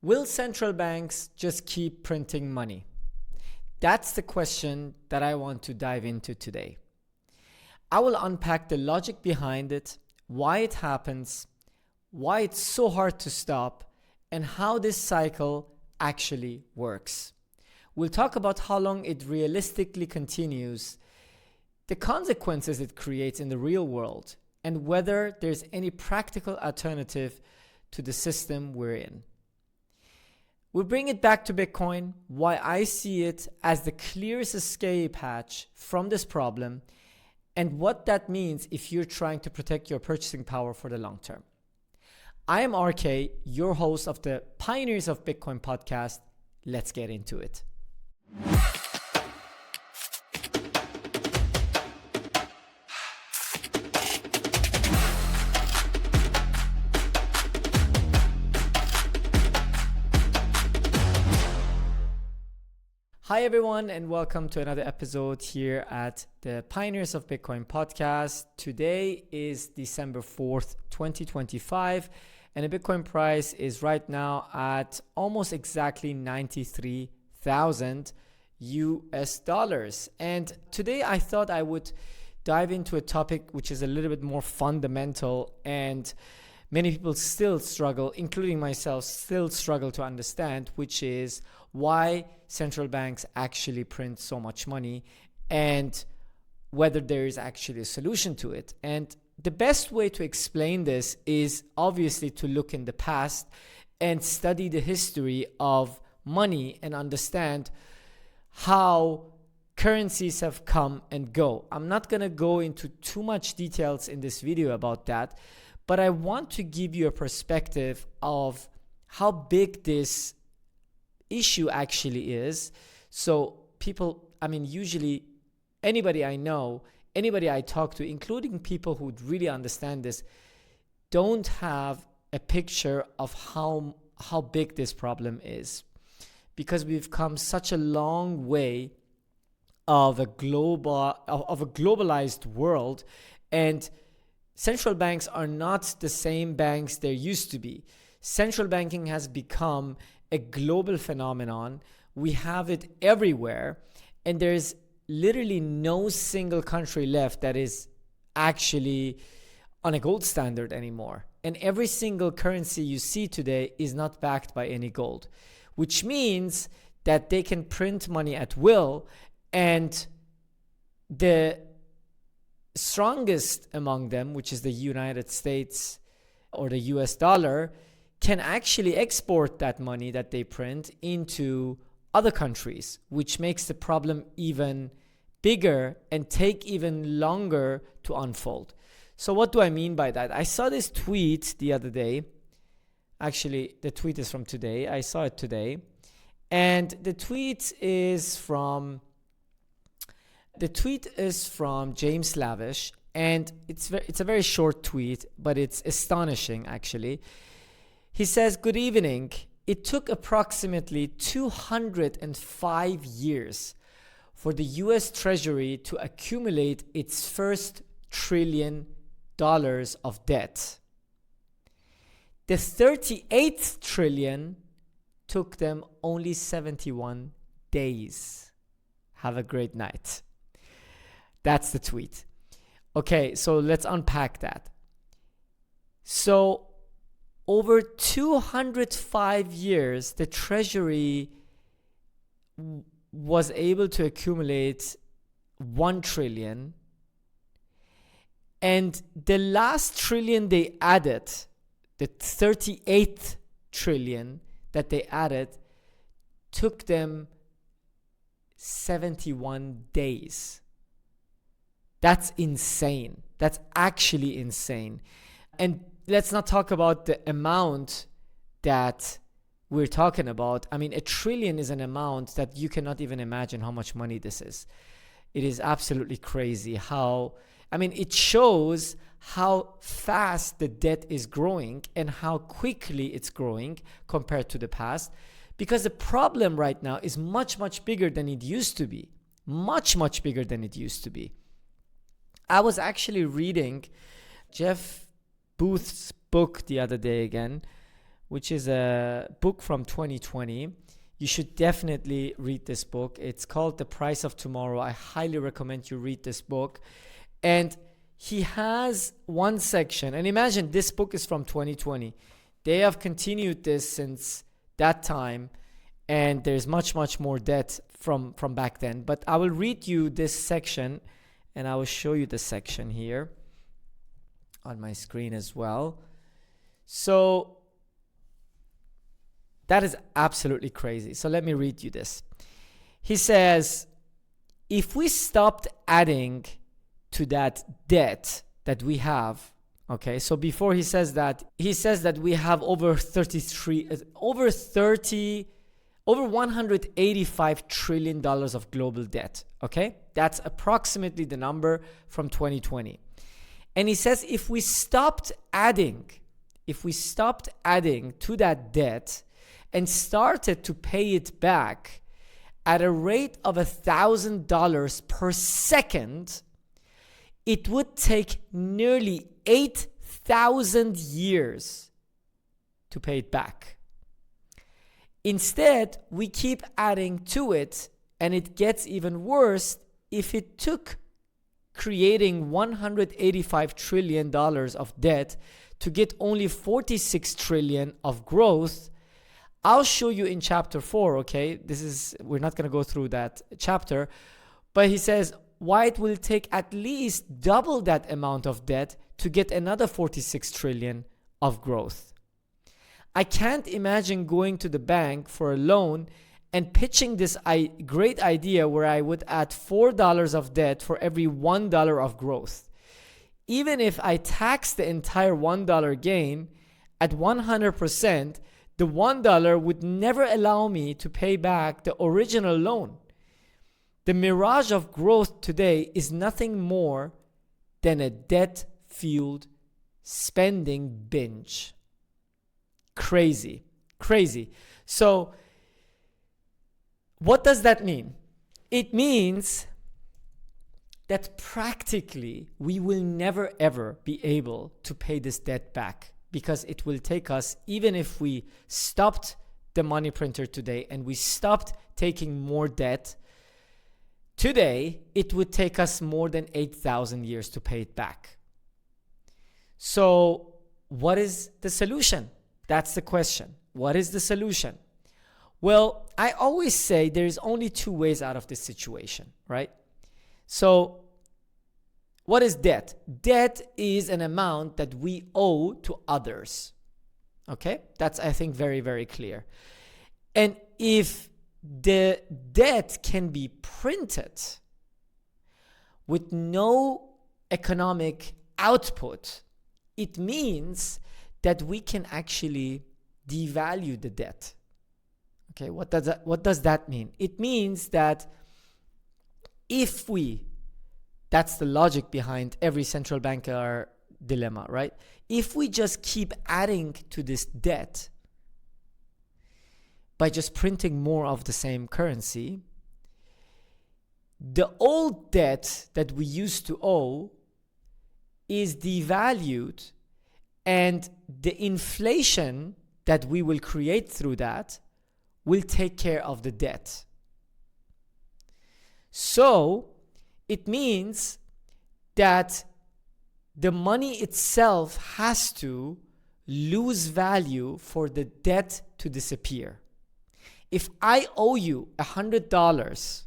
Will central banks just keep printing money? That's the question that I want to dive into today. I will unpack the logic behind it, why it happens, why it's so hard to stop, and how this cycle actually works. We'll talk about how long it realistically continues, the consequences it creates in the real world, and whether there's any practical alternative to the system we're in. We'll bring it back to Bitcoin, why I see it as the clearest escape hatch from this problem, and what that means if you're trying to protect your purchasing power for the long term. I am RK, your host of the Pioneers of Bitcoin podcast. Let's get into it. Hi everyone, and welcome to another episode here at the Pioneers of Bitcoin podcast. Today is December 4th, 2025, and the Bitcoin price is right now at almost exactly 93,000 US dollars. And today I thought I would dive into a topic which is a little bit more fundamental, and many people still struggle, including myself, to understand, which is why central banks actually print so much money and whether there is actually a solution to it. And the best way to explain this is obviously to look in the past and study the history of money and understand how currencies have come and go. I'm not going to go into too much details in this video about that, but I want to give you a perspective of how big this issue actually is. So usually anybody I know, anybody I talk to, including people who would really understand this, don't have a picture of how big this problem is, because we've come such a long way of a globalized world, and central banks are not the same banks there used to be. Central banking has become a global phenomenon. We have it everywhere, and there's literally no single country left that is actually on a gold standard anymore. And every single currency you see today is not backed by any gold, which means that they can print money at will, and the strongest among them, which is the United States or the US dollar, can actually export that money that they print into other countries, which makes the problem even bigger and take even longer to unfold. So what do I mean by that? I saw this tweet the other day. Actually, the tweet is from today. I saw it today. And the tweet is from James Lavish, and it's a very short tweet, but it's astonishing actually. He says, "Good evening. It took approximately 205 years for the US Treasury to accumulate its first $1 trillion of debt. The 38th trillion took them only 71 days. Have a great night." That's the tweet. Okay, so let's unpack that. So over 205 years, the Treasury was able to accumulate 1 trillion. And the last trillion they added, the 38th trillion that they added, took them 71 days. That's insane. That's actually insane. And let's not talk about the amount that we're talking about. I mean, 1 trillion is an amount that you cannot even imagine how much money this is. It is absolutely crazy it shows how fast the debt is growing and how quickly it's growing compared to the past, because the problem right now is much, much bigger than it used to be. Much, much bigger than it used to be. I was actually reading Jeff Booth's book the other day again, which is a book from 2020. You should definitely read this book. It's called The Price of Tomorrow. I highly recommend you read this book. And he has one section, and imagine this book is from 2020. They have continued this since that time, and there's much more debt from back then. But I will read you this section, and I will show you the section here on my screen as well. So that is absolutely crazy. So let me read you this. He says, if we stopped adding to that debt that we have, okay, so before he says that we have over $185 trillion of global debt, okay? That's approximately the number from 2020. And he says if we stopped adding to that debt and started to pay it back at a rate of $1,000 per second, it would take nearly 8,000 years to pay it back. Instead, we keep adding to it, and it gets even worse. If it took creating $185 trillion of debt to get only $46 trillion of growth, I'll show you in chapter 4, okay? We're not going to go through that chapter, but he says why it will take at least double that amount of debt to get another $46 trillion of growth. I can't imagine going to the bank for a loan and pitching this great idea where I would add $4 of debt for every $1 of growth. Even if I tax the entire $1 gain at 100%, the $1 would never allow me to pay back the original loan. The mirage of growth today is nothing more than a debt-fueled spending binge. Crazy. So, what does that mean? It means that practically we will never ever be able to pay this debt back, because it will take us, even if we stopped the money printer today and we stopped taking more debt, today it would take us more than 8,000 years to pay it back. So what is the solution? That's the question. What is the solution? Well, I always say there's only two ways out of this situation, right? So what is debt? Debt is an amount that we owe to others. Okay? That's, I think, very, very clear. And if the debt can be printed with no economic output, it means that we can actually devalue the debt. Okay, what does that mean? It means that that's the logic behind every central banker dilemma, right? If we just keep adding to this debt by just printing more of the same currency, the old debt that we used to owe is devalued, and the inflation that we will create through that will take care of the debt. So it means that the money itself has to lose value for the debt to disappear. If I owe you $100,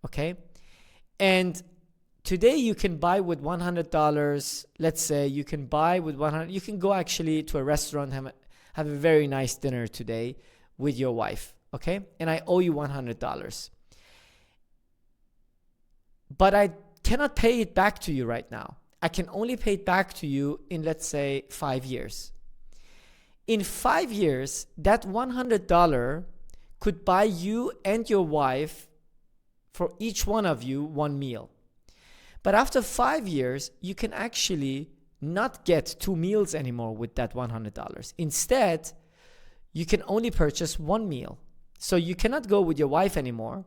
okay, and today you can buy with $100, let's say you can buy with $100, you can go actually to a restaurant, have a very nice dinner today with your wife, okay, and I owe you $100. But I cannot pay it back to you right now. I can only pay it back to you in, let's say, 5 years. In 5 years, that $100 could buy you and your wife, for each one of you, one meal. But after 5 years, you can actually not get 2 meals anymore with that $100. Instead, you can only purchase one meal. So you cannot go with your wife anymore.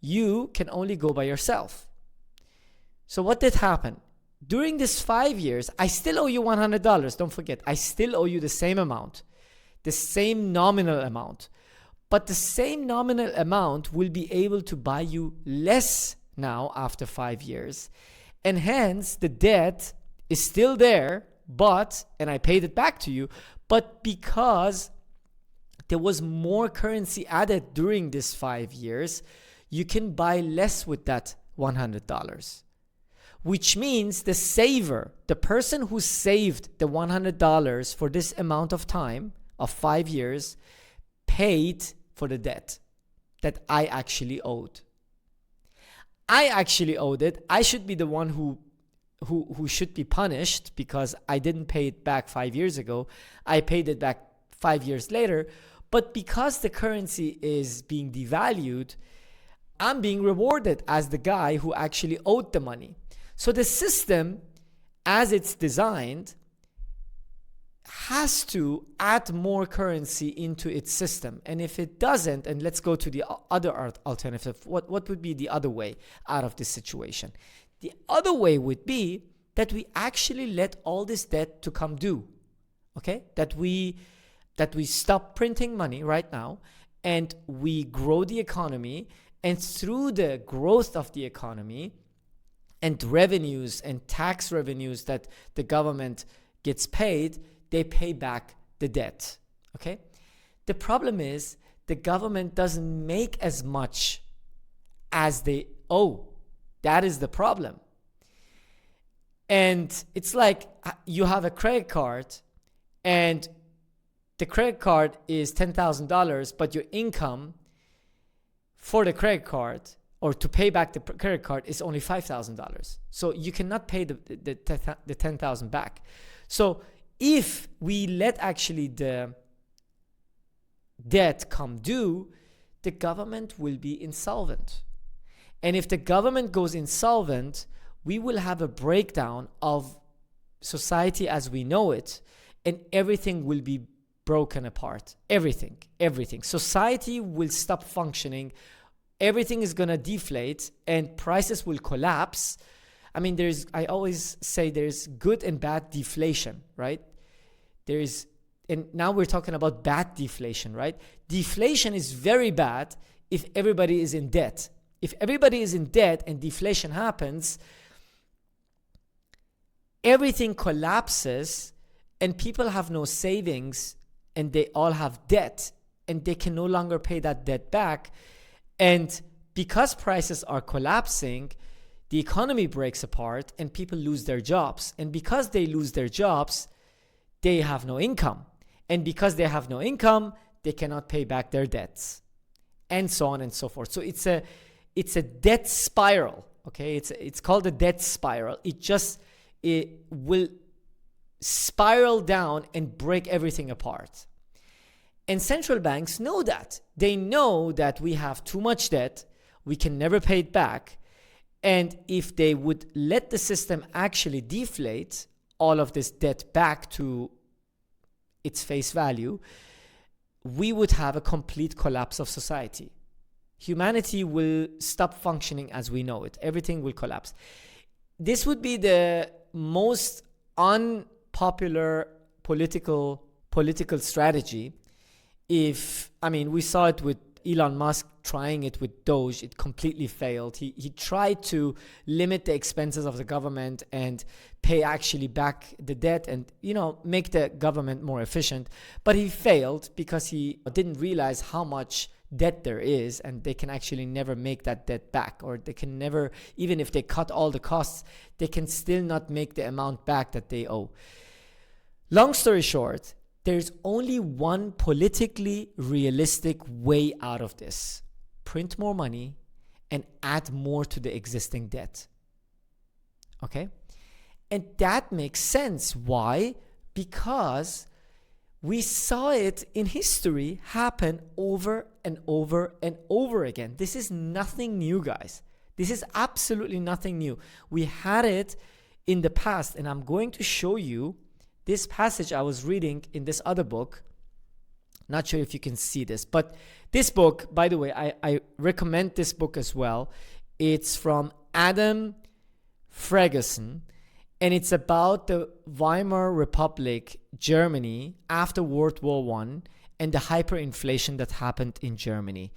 You can only go by yourself. So what did happen? During this 5 years, I still owe you $100. Don't forget, I still owe you the same amount. the same nominal amount. But the same nominal amount will be able to buy you less now after 5 years. And hence the debt is still there, and I paid it back to you, but because there was more currency added during this 5 years, you can buy less with that $100. Which means the saver, the person who saved the $100 for this amount of time, of 5 years, paid for the debt that I actually owed. I actually owed it. I should be the one who should be punished because I didn't pay it back 5 years ago. I paid it back 5 years later. But because the currency is being devalued, I'm being rewarded as the guy who actually owed the money. So the system, as it's designed, has to add more currency into its system. And if it doesn't, and let's go to the other alternative, what would be the other way out of this situation? The other way would be that we actually let all this debt to come due, okay? That we stop printing money right now and we grow the economy, and through the growth of the economy and revenues and tax revenues that the government gets paid, they pay back the debt, okay? The problem is the government doesn't make as much as they owe. That is the problem. And it's like you have a credit card and the credit card is $10,000, but your income for the credit card or to pay back the credit card is only $5,000. So you cannot pay the $10,000 back. So if we let actually the debt come due, the government will be insolvent. And if the government goes insolvent, we will have a breakdown of society as we know it, and everything will be broken apart. Everything. Society will stop functioning. Everything is going to deflate and prices will collapse. I mean, I always say there's good and bad deflation, right? And now we're talking about bad deflation, right? Deflation is very bad if everybody is in debt. If everybody is in debt and deflation happens, everything collapses and people have no savings and they all have debt and they can no longer pay that debt back. And because prices are collapsing, the economy breaks apart and people lose their jobs. And because they lose their jobs, they have no income. And because they have no income, they cannot pay back their debts. And so on and so forth. So it's a debt spiral, okay? It's called a debt spiral. It will spiral down and break everything apart. And central banks know that. They know that we have too much debt. We can never pay it back. And if they would let the system actually deflate all of this debt back to its face value, we would have a complete collapse of society. Humanity will stop functioning as we know it. Everything will collapse. This would be the most unpopular political strategy. We saw it with Elon Musk trying it with Doge. It completely failed. He tried to limit the expenses of the government and pay actually back the debt and, make the government more efficient. But he failed because he didn't realize how much debt there is, and they can actually never make that debt back, or they can never, even if they cut all the costs, they can still not make the amount back that they owe. Long story short, there's only one politically realistic way out of this. Print more money and add more to the existing debt. Okay? And that makes sense. Why? Because we saw it in history happen over and over and over again. This is nothing new, guys. This is absolutely nothing new. We had it in the past, and I'm going to show you this passage I was reading in this other book. Not sure if you can see this, but this book, by the way, I recommend this book as well. It's from Adam Ferguson, And it's about the Weimar Republic, Germany, after World War I, and the hyperinflation that happened in Germany.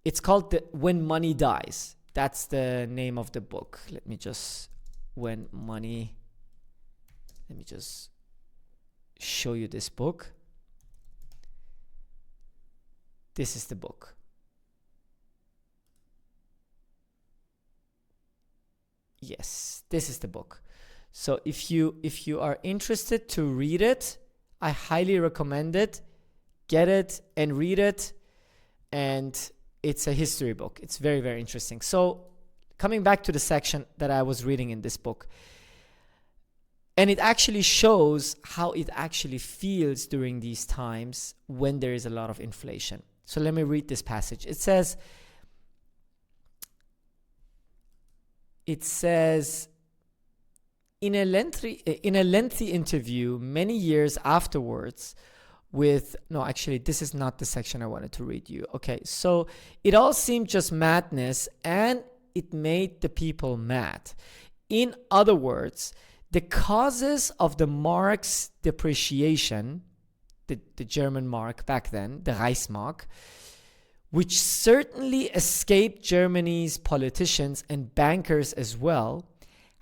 It's called When Money Dies. That's the name of the book. Let me just show you this book. This is the book. Yes, this is the book. So if you are interested to read it, I highly recommend it. Get it and read it. And it's a history book. It's very, very interesting. So coming back to the section that I was reading in this book, and it actually shows how it actually feels during these times when there is a lot of inflation. So let me read this passage. It says, in a lengthy interview many years afterwards this is not the section I wanted to read you. Okay, so it all seemed just madness, and it made the people mad. In other words, the causes of the mark's depreciation, the German mark back then, the Reichsmark, which certainly escaped Germany's politicians and bankers as well,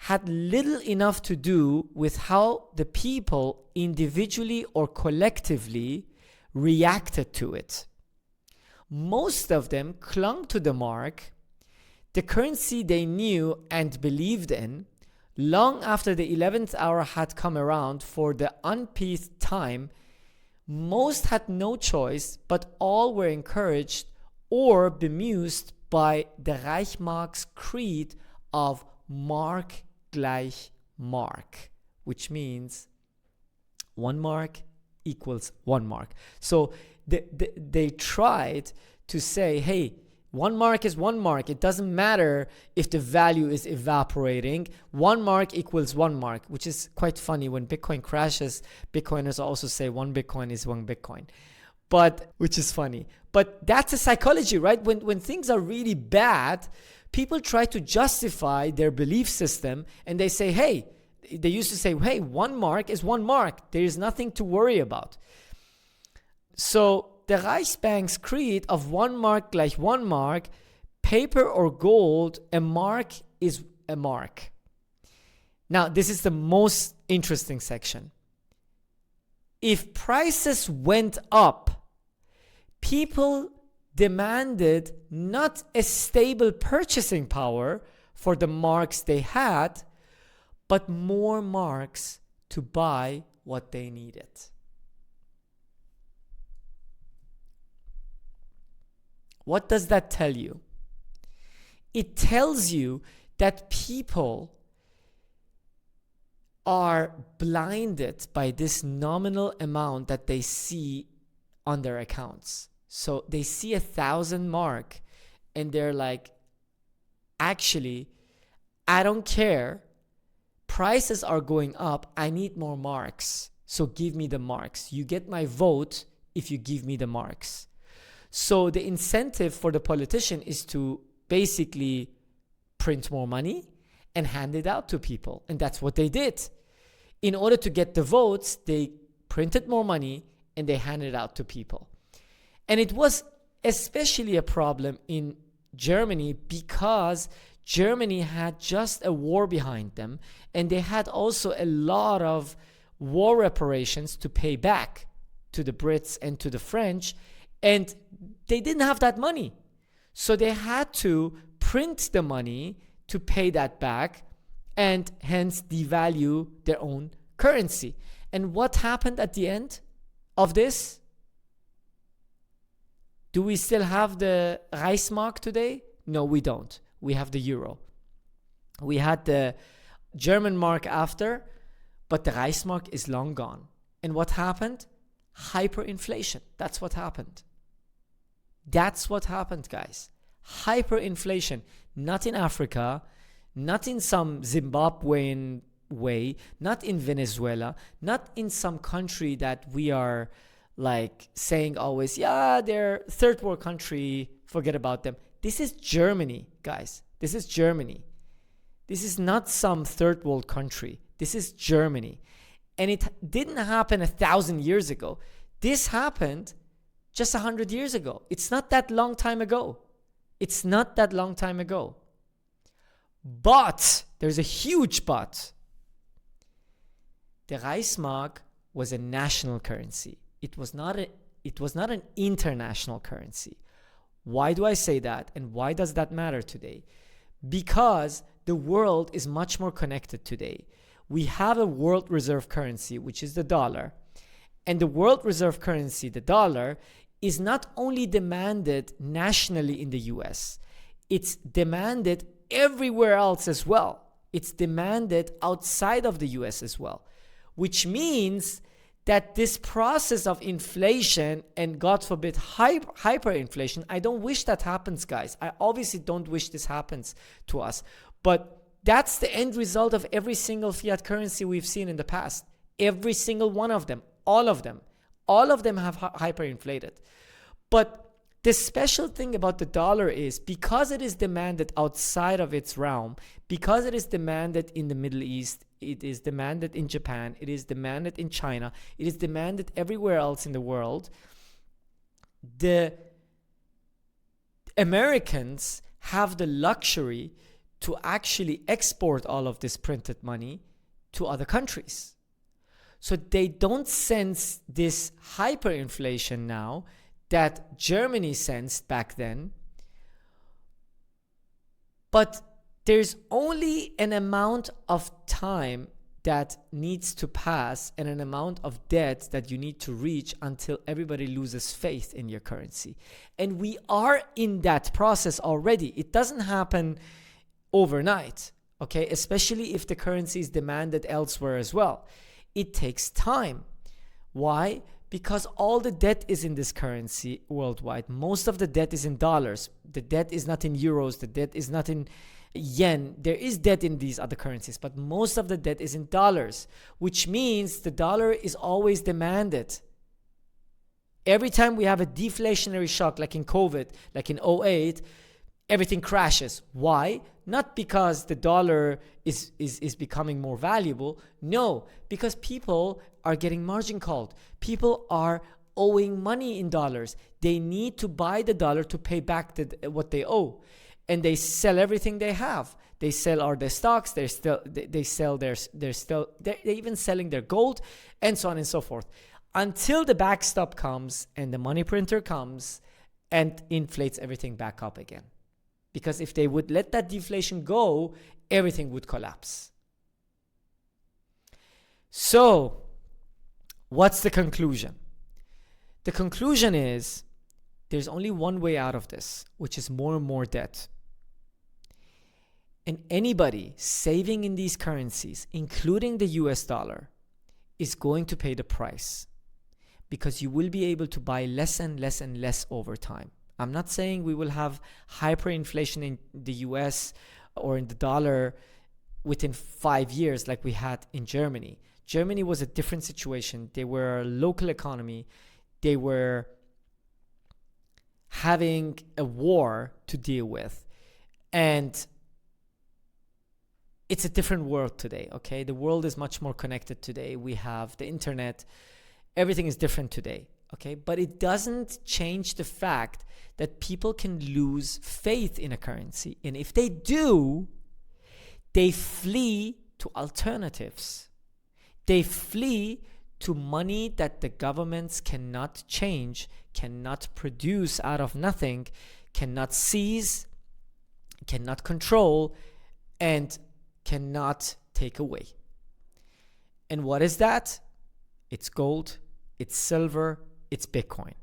had little enough to do with how the people individually or collectively reacted to it. Most of them clung to the mark, the currency they knew and believed in, long after the 11th hour had come around for the unpeathed time. Most had no choice, but all were encouraged or bemused by the Reichsmark's creed of Mark gleich Mark, which means 1 mark equals 1 mark. So they tried to say, hey, 1 mark is 1 mark. It doesn't matter if the value is evaporating. 1 mark equals 1 mark, which is quite funny. When Bitcoin crashes, Bitcoiners also say 1 Bitcoin is 1 Bitcoin, which is funny. But that's a psychology, right? When things are really bad, people try to justify their belief system, and they say, they used to say, 1 mark is 1 mark. There is nothing to worry about. So the Reichsbank's creed of 1 mark gleich 1 mark, paper or gold, a mark is a mark. Now, this is the most interesting section. If prices went up, people demanded not a stable purchasing power for the marks they had, but more marks to buy what they needed. What does that tell you? It tells you that people are blinded by this nominal amount that they see on their accounts. So they see 1,000 mark and they're like, actually, I don't care. Prices are going up. I need more marks. So give me the marks. You get my vote if you give me the marks. So the incentive for the politician is to basically print more money and hand it out to people. And that's what they did. In order to get the votes, they printed more money and they handed it out to people. And it was especially a problem in Germany because Germany had just a war behind them, and they had also a lot of war reparations to pay back to the Brits and to the French, and they didn't have that money. So they had to print the money to pay that back and hence devalue their own currency. And what happened at the end of this? Do we still have the Reichsmark today? No, we don't. We have the euro. We had the German mark after, but the Reichsmark is long gone. And what happened? Hyperinflation. That's what happened. That's what happened, guys. Hyperinflation. Not in Africa, not in some Zimbabwean way, not in Venezuela, not in some country that we are like saying always, yeah, they're third world country, forget about them. This is Germany, guys. This is Germany. This is not some third world country. This is Germany. And it didn't happen 1,000 years ago. This happened just 100 years ago. It's not that long time ago. It's not that long time ago. But, there's a huge but. The Reichsmark was a national currency. It was not an international currency. Why do I say that? And why does that matter today? Because the world is much more connected today. We have a world reserve currency, which is the dollar. And the world reserve currency, the dollar, is not only demanded nationally in the US, it's demanded everywhere else as well. It's demanded outside of the US as well, which means that this process of inflation and, God forbid, hyperinflation, I don't wish that happens, guys. I obviously don't wish this happens to us. But that's the end result of every single fiat currency we've seen in the past. Every single one of them, all of them have hyperinflated. But the special thing about the dollar is because it is demanded outside of its realm, because it is demanded in the Middle East, it is demanded in Japan, it is demanded in China, it is demanded everywhere else in the world, the Americans have the luxury to actually export all of this printed money to other countries. So they don't sense this hyperinflation now that Germany sensed back then. But there's only an amount of time that needs to pass and an amount of debt that you need to reach until everybody loses faith in your currency. And we are in that process already. It doesn't happen overnight, okay? Especially if the currency is demanded elsewhere as well. It takes time. Why? Because all the debt is in this currency worldwide. Most of the debt is in dollars. The debt is not in euros. The debt is not in yen. There is debt in these other currencies, but most of the debt is in dollars, which means the dollar is always demanded. Every time we have a deflationary shock, like in COVID, like in 2008, everything crashes. Why? Not because the dollar is becoming more valuable. No, because people are getting margin called. People are owing money in dollars. They need to buy the dollar to pay back what they owe. And they sell everything they have. They sell all their stocks. They're even selling their gold, and so on and so forth, until the backstop comes and the money printer comes and inflates everything back up again. Because if they would let that deflation go, everything would collapse. So, what's the conclusion? The conclusion is there's only one way out of this, which is more and more debt. And anybody saving in these currencies, including the US dollar, is going to pay the price, because you will be able to buy less and less and less over time. I'm not saying we will have hyperinflation in the US or in the dollar within 5 years like we had in Germany. Germany was a different situation. They were a local economy. They were having a war to deal with. And it's a different world today, okay? The world is much more connected today. We have the internet. Everything is different today, okay? But it doesn't change the fact that people can lose faith in a currency. And if they do, they flee to alternatives. They flee to money that the governments cannot change, cannot produce out of nothing, cannot seize, cannot control, and cannot take away. And what is that? It's gold, it's silver, it's Bitcoin.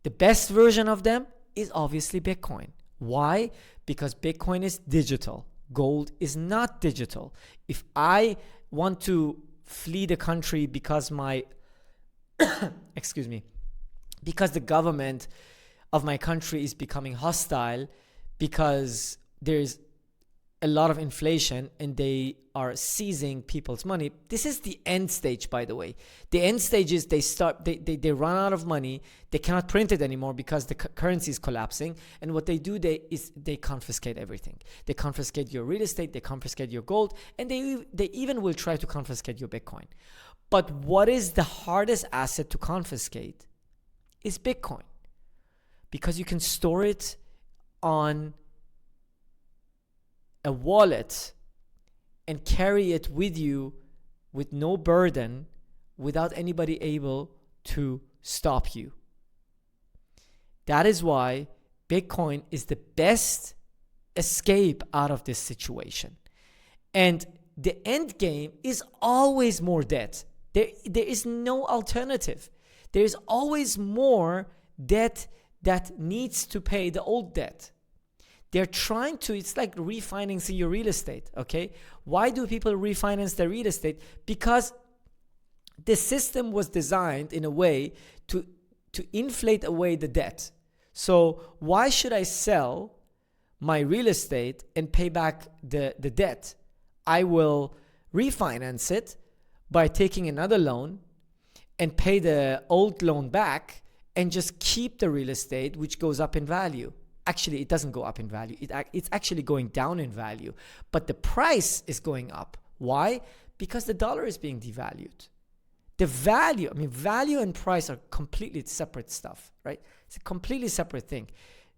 The best version of them is obviously Bitcoin. Why? Because Bitcoin is digital. Gold is not digital. If I want to flee the country because because the government of my country is becoming hostile, because there's a lot of inflation and they are seizing people's money. This is the end stage, by the way. The end stage is they run out of money. They cannot print it anymore because the currency is collapsing. And what they do they confiscate everything. They confiscate your real estate, they confiscate your gold, and they even will try to confiscate your Bitcoin. But what is the hardest asset to confiscate is Bitcoin, because you can store it on a wallet and carry it with you with no burden, without anybody able to stop you. That is why Bitcoin is the best escape out of this situation. And the end game is always more debt. There is no alternative. There is always more debt that needs to pay the old debt. They're trying to, it's like refinancing your real estate, okay? Why do people refinance their real estate? Because the system was designed in a way to inflate away the debt. So why should I sell my real estate and pay back the debt? I will refinance it by taking another loan and pay the old loan back and just keep the real estate, which goes up in value. Actually, it doesn't go up in value. It's actually going down in value. But the price is going up. Why? Because the dollar is being devalued. The value, value and price are completely separate stuff, right? It's a completely separate thing.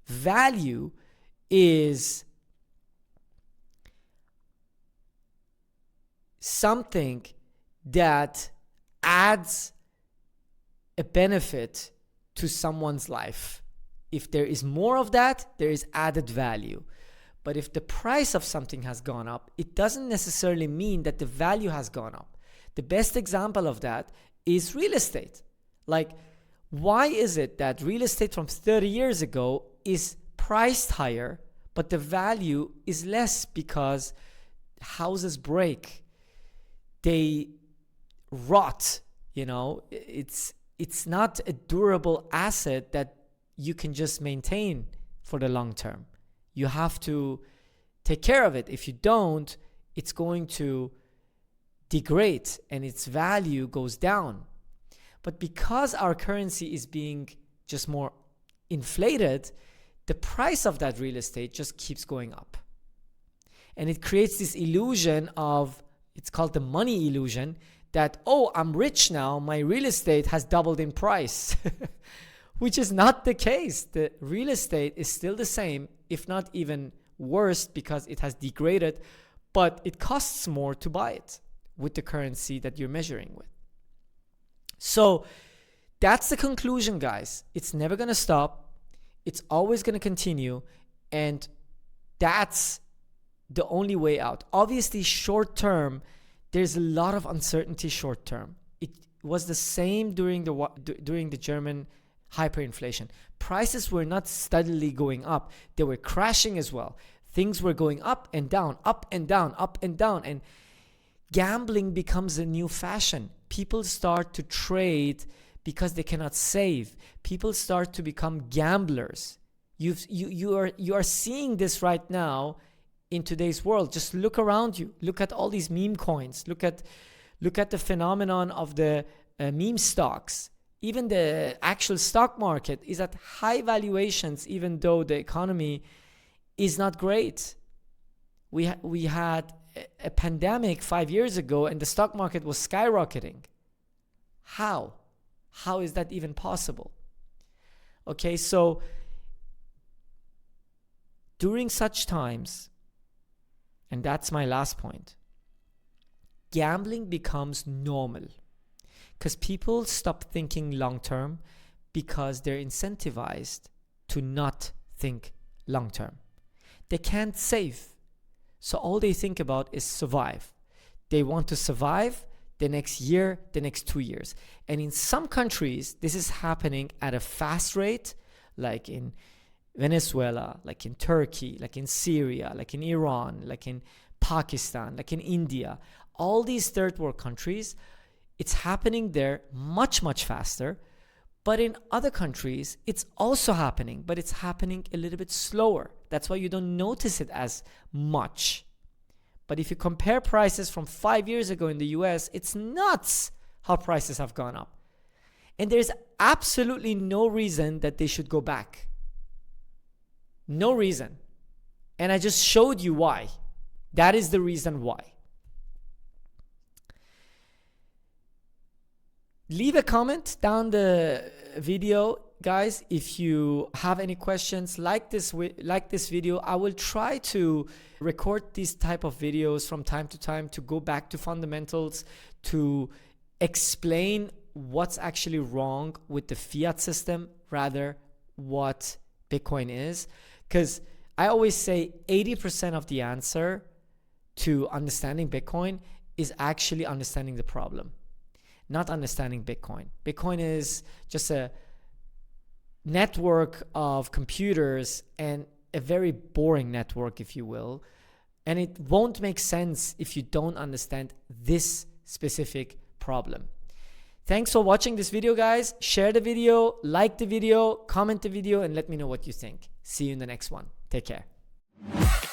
Value is something that adds a benefit to someone's life. If there is more of that, there is added value. But if the price of something has gone up, it doesn't necessarily mean that the value has gone up. The best example of that is real estate. Like, why is it that real estate from 30 years ago is priced higher, but the value is less? Because houses break, they rot, it's not a durable asset that you can just maintain for the long term. You have to take care of it. If you don't, it's going to degrade and its value goes down. But because our currency is being just more inflated, the price of that real estate just keeps going up. And it creates this illusion of, it's called the money illusion, that, oh, I'm rich now, my real estate has doubled in price. Which is not the case. The real estate is still the same, if not even worse, because it has degraded, but it costs more to buy it with the currency that you're measuring with. So that's the conclusion, guys. It's never going to stop. It's always going to continue. And that's the only way out. Obviously, short term, there's a lot of uncertainty short term. It was the same during the German hyperinflation. Prices were not steadily going up. They were crashing as well. Things were going up and down, up and down, up and down. And gambling becomes a new fashion. People start to trade because they cannot save. People start to become gamblers. You are seeing this right now in today's world. Just look around you. Look at all these meme coins. Look at the phenomenon of the meme stocks. Even the actual stock market is at high valuations, even though the economy is not great. We had a pandemic 5 years ago and the stock market was skyrocketing. How is that even possible? Okay, so during such times, and that's my last point, gambling becomes normal. Because people stop thinking long term because they're incentivized to not think long term. They can't save. So all they think about is survive. They want to survive the next year, the next 2 years. And in some countries, this is happening at a fast rate, like in Venezuela, like in Turkey, like in Syria, like in Iran, like in Pakistan, like in India. All these third world countries, it's happening there much, much faster. But in other countries, it's also happening, but it's happening a little bit slower. That's why you don't notice it as much, But if you compare prices from 5 years ago in the US, it's nuts how prices have gone up. And there's absolutely no reason that they should go back. No reason. And I just showed you why. That is the reason why. Leave a comment down the video, guys, if you have any questions. Like this video. I will try to record these type of videos from time to time to go back to fundamentals, to explain what's actually wrong with the fiat system, rather what Bitcoin is. Because I always say 80% of the answer to understanding Bitcoin is actually understanding the problem, not understanding Bitcoin. Bitcoin is just a network of computers, and a very boring network, if you will. And it won't make sense if you don't understand this specific problem. Thanks for watching this video, guys. Share the video, like the video, comment the video, and let me know what you think. See you in the next one. Take care.